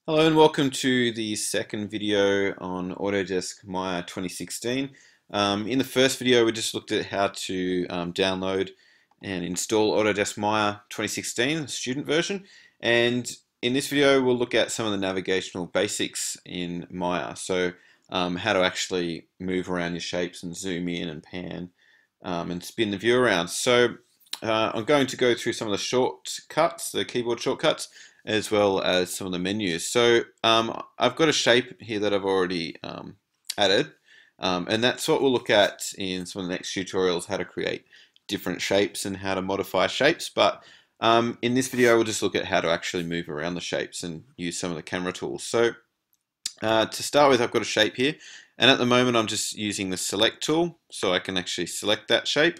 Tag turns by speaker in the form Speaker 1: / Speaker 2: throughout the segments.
Speaker 1: Hello and welcome to the second video on Autodesk Maya 2016. In the first video we just looked at how to download and install Autodesk Maya 2016, the student version, and in this video we'll look at some of the navigational basics in Maya. So how to actually move around your shapes and zoom in and pan and spin the view around. So I'm going to go through some of the shortcuts, the keyboard shortcuts, as well as some of the menus. So I've got a shape here that I've already added, and that's what we'll look at in some of the next tutorials, how to create different shapes and how to modify shapes. But in this video, we'll just look at how to actually move around the shapes and use some of the camera tools. So to start with, I've got a shape here, and at the moment I'm just using the select tool, so I can actually select that shape.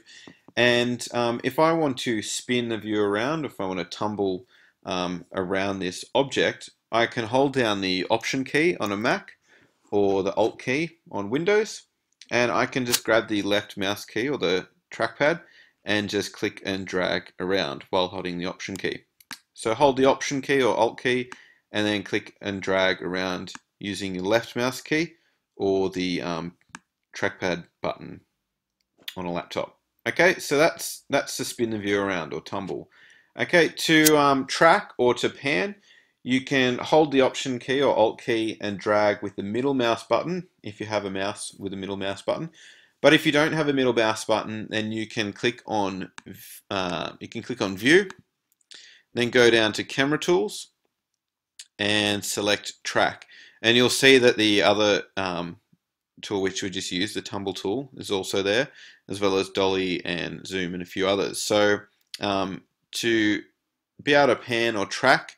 Speaker 1: And if I want to spin the view around, if I want to tumble around this object, I can hold down the Option key on a Mac or the Alt key on Windows, and I can just grab the left mouse key or the trackpad and just click and drag around while holding the Option key. So hold the Option key or Alt key and then click and drag around using your left mouse key or the trackpad button on a laptop. Okay, so that's to spin the view around or tumble. Okay, to track or to pan, you can hold the Option key or Alt key and drag with the middle mouse button if you have a mouse with a middle mouse button. But if you don't have a middle mouse button, then you can click on View, then go down to Camera Tools and select Track, and you'll see that the other tool which we just used, the tumble tool, is also there, as well as dolly and zoom and a few others. So to be able to pan or track,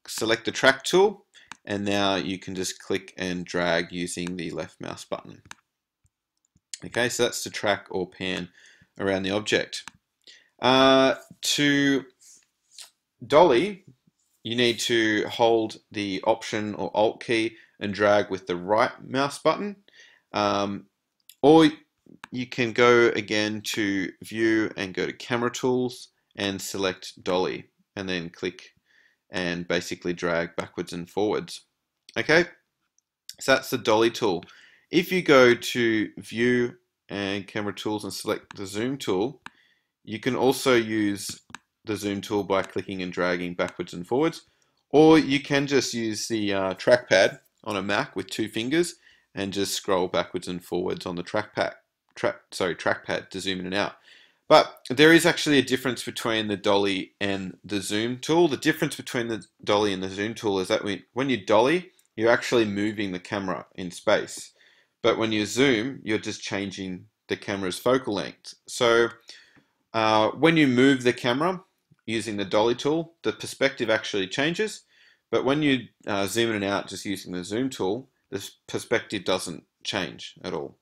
Speaker 1: select the track tool, and now you can just click and drag using the left mouse button. Okay, so that's to track or pan around the object. To dolly, you need to hold the Option or Alt key and drag with the right mouse button, or you can go again to View and go to Camera Tools and select dolly, and then click and basically drag backwards and forwards. Okay, so that's the dolly tool. If you go to View and Camera Tools and select the zoom tool, you can also use the zoom tool by clicking and dragging backwards and forwards, or you can just use the trackpad on a Mac with two fingers and just scroll backwards and forwards on the trackpad to zoom in and out. But there is actually a difference between the dolly and the zoom tool. The difference between the dolly and the zoom tool is that when you dolly, you're actually moving the camera in space. But when you zoom, you're just changing the camera's focal length. So when you move the camera using the dolly tool, the perspective actually changes. But when you zoom in and out just using the zoom tool, the perspective doesn't change at all.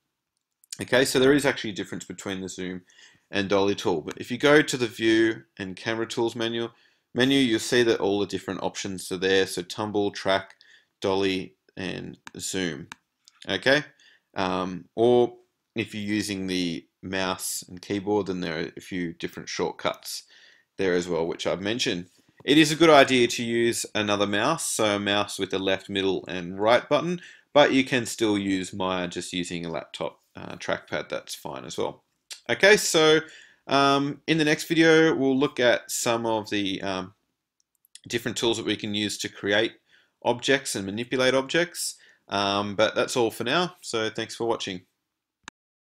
Speaker 1: Okay, so there is actually a difference between the zoom and dolly tool. But if you go to the View and Camera Tools menu, you'll see that all the different options are there. So tumble, track, dolly, and zoom. Okay, or if you're using the mouse and keyboard, then there are a few different shortcuts there as well, which I've mentioned. It is a good idea to use another mouse, so a mouse with the left, middle, and right button, but you can still use Maya just using a laptop trackpad. That's fine as well. Okay, so in the next video, we'll look at some of the different tools that we can use to create objects and manipulate objects. But that's all for now, so thanks for watching.